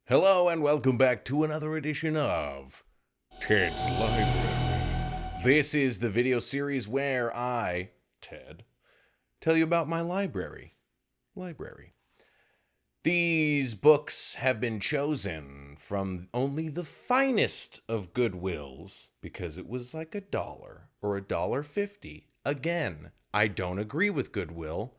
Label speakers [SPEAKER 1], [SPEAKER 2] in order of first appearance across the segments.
[SPEAKER 1] Hello and welcome back to another edition of Ted's Library. This is the video series where I, Ted, tell you about my library. These books have been chosen from only the finest of Goodwills because it was like $1 or $1.50. Again, I don't agree with Goodwill.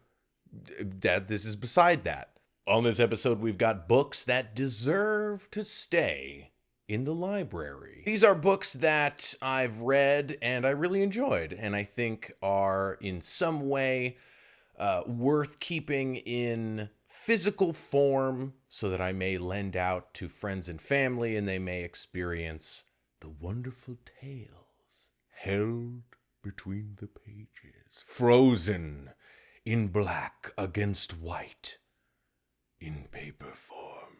[SPEAKER 1] This is beside that. On this episode, we've got books that deserve to stay in the library. These are books that I've read and I really enjoyed, and I think are in some way worth keeping in physical form so that I may lend out to friends and family and they may experience the wonderful tales held between the pages, frozen in black against white. In paper form.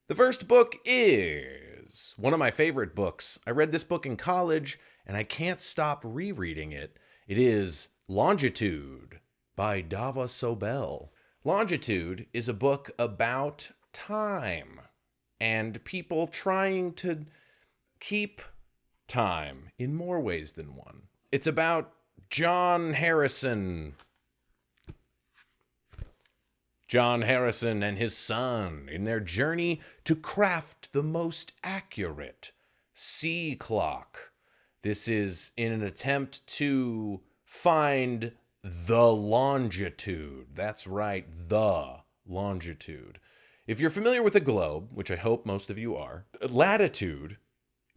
[SPEAKER 1] The first book is one of my favorite books. I read this book in college, and I can't stop rereading it. It is Longitude by Dava Sobel. Longitude is a book about time and people trying to keep time in more ways than one. It's about John Harrison and his son in their journey to craft the most accurate sea clock. This is in an attempt to find the longitude. That's right, the longitude. If you're familiar with a globe, which I hope most of you are, latitude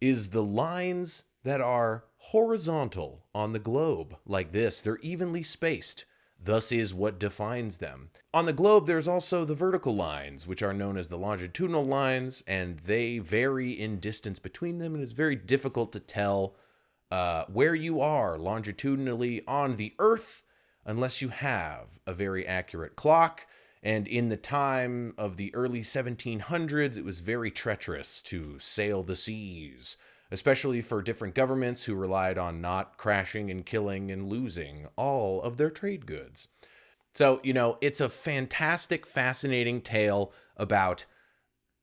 [SPEAKER 1] is the lines that are horizontal on the globe, like this. They're evenly spaced. Thus is what defines them. On the globe, there's also the vertical lines, which are known as the longitudinal lines, and they vary in distance between them, and it's very difficult to tell where you are longitudinally on the Earth unless you have a very accurate clock. And in the time of the early 1700s, it was very treacherous to sail the seas, especially for different governments who relied on not crashing and killing and losing all of their trade goods. So, it's a fantastic, fascinating tale about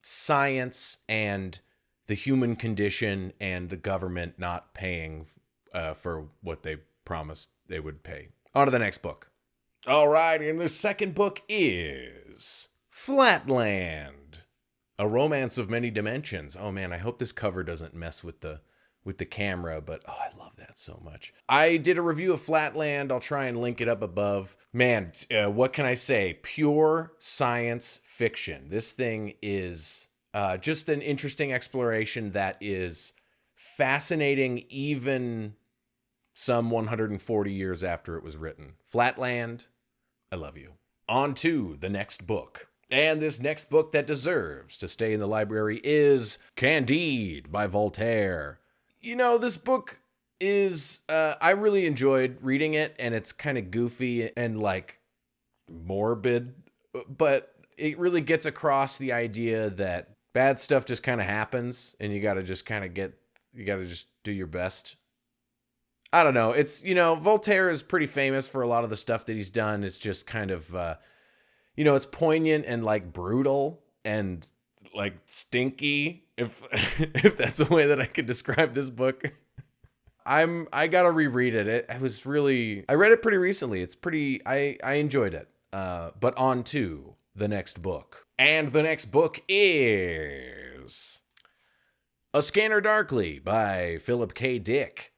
[SPEAKER 1] science and the human condition and the government not paying for what they promised they would pay. On to the next book. All right, and the second book is Flatland, A Romance of Many Dimensions. Oh man, I hope this cover doesn't mess with the camera, but I love that so much. I did a review of Flatland. I'll try and link it up above. Man, what can I say? Pure science fiction. This thing is just an interesting exploration that is fascinating even some 140 years after it was written. Flatland, I love you. On to the next book. And this next book that deserves to stay in the library is Candide by Voltaire. This book is, I really enjoyed reading it, and it's kind of goofy and morbid, but it really gets across the idea that bad stuff just kind of happens, and you got to just do your best. I don't know. It's, Voltaire is pretty famous for a lot of the stuff that he's done. It's just kind of, it's poignant and brutal and stinky, if if that's a way that I can describe this book. I gotta reread it. I read it pretty recently. It's I enjoyed it. But on to the next book. And the next book is A Scanner Darkly by Philip K. Dick.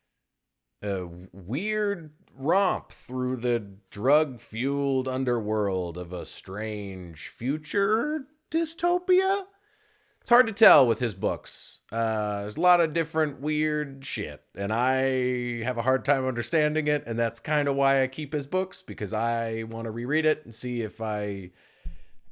[SPEAKER 1] A weird romp through the drug-fueled underworld of a strange future dystopia? It's hard to tell with his books. There's a lot of different weird shit, and I have a hard time understanding it, and that's kind of why I keep his books, because I want to reread it and see if I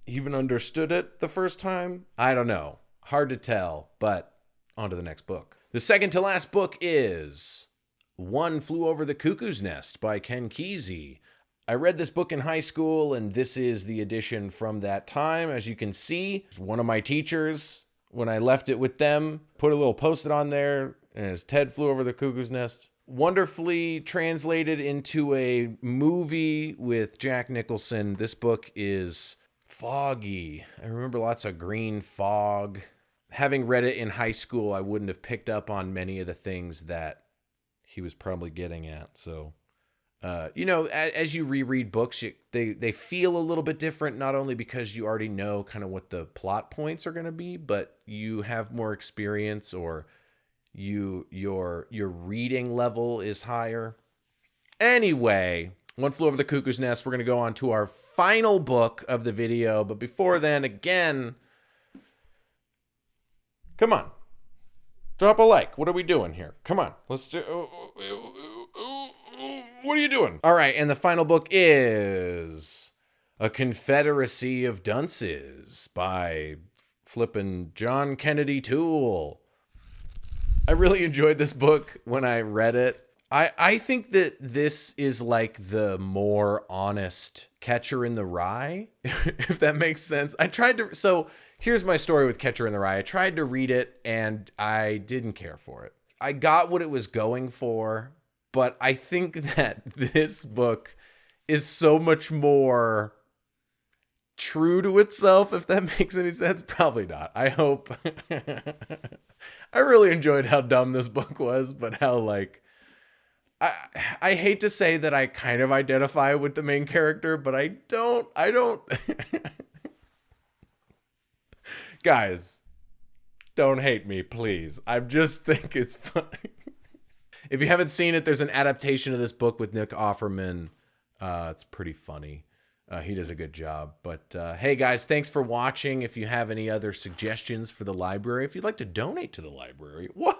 [SPEAKER 1] even understood it the first time. I don't know. Hard to tell, but on to the next book. The second to last book is One Flew Over the Cuckoo's Nest by Ken Kesey. I read this book in high school, and this is the edition from that time. As you can see, one of my teachers, when I left it with them, put a little post-it on there, and it's Ted Flew Over the Cuckoo's Nest. Wonderfully translated into a movie with Jack Nicholson. This book is Foggy. I remember lots of green fog. Having read it in high school, I wouldn't have picked up on many of the things that he was probably getting at. So, as you reread books, they feel a little bit different, not only because you already know kind of what the plot points are going to be, but you have more experience, or your reading level is higher. Anyway, One Flew Over the Cuckoo's Nest. We're going to go on to our final book of the video. But before then, again, come on. Drop a like. What are we doing here? Come on. Let's do... What are you doing? All right, and the final book is A Confederacy of Dunces by flippin' John Kennedy Toole. I really enjoyed this book when I read it. I think that this is like the more honest Catcher in the Rye, if that makes sense. So here's my story with Catcher in the Rye. I tried to read it and I didn't care for it. I got what it was going for, but I think that this book is so much more true to itself, if that makes any sense. Probably not. I hope. I really enjoyed how dumb this book was, but how I hate to say that I kind of identify with the main character, but I don't. Guys, don't hate me, please. I just think it's funny. If you haven't seen it, there's an adaptation of this book with Nick Offerman. It's pretty funny. He does a good job. But hey, guys, thanks for watching. If you have any other suggestions for the library, if you'd like to donate to the library, what?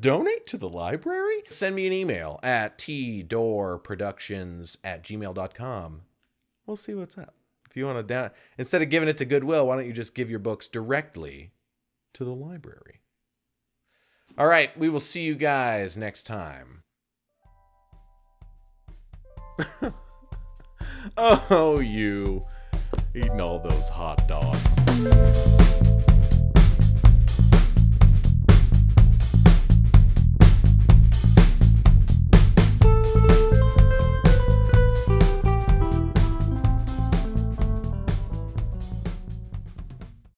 [SPEAKER 1] Donate to the library? Send me an email at tdoorproductions@gmail.com. We'll see what's up. If you want to instead of giving it to Goodwill, why don't you just give your books directly to the library? All right, we will see you guys next time. Oh, you eating all those hot dogs.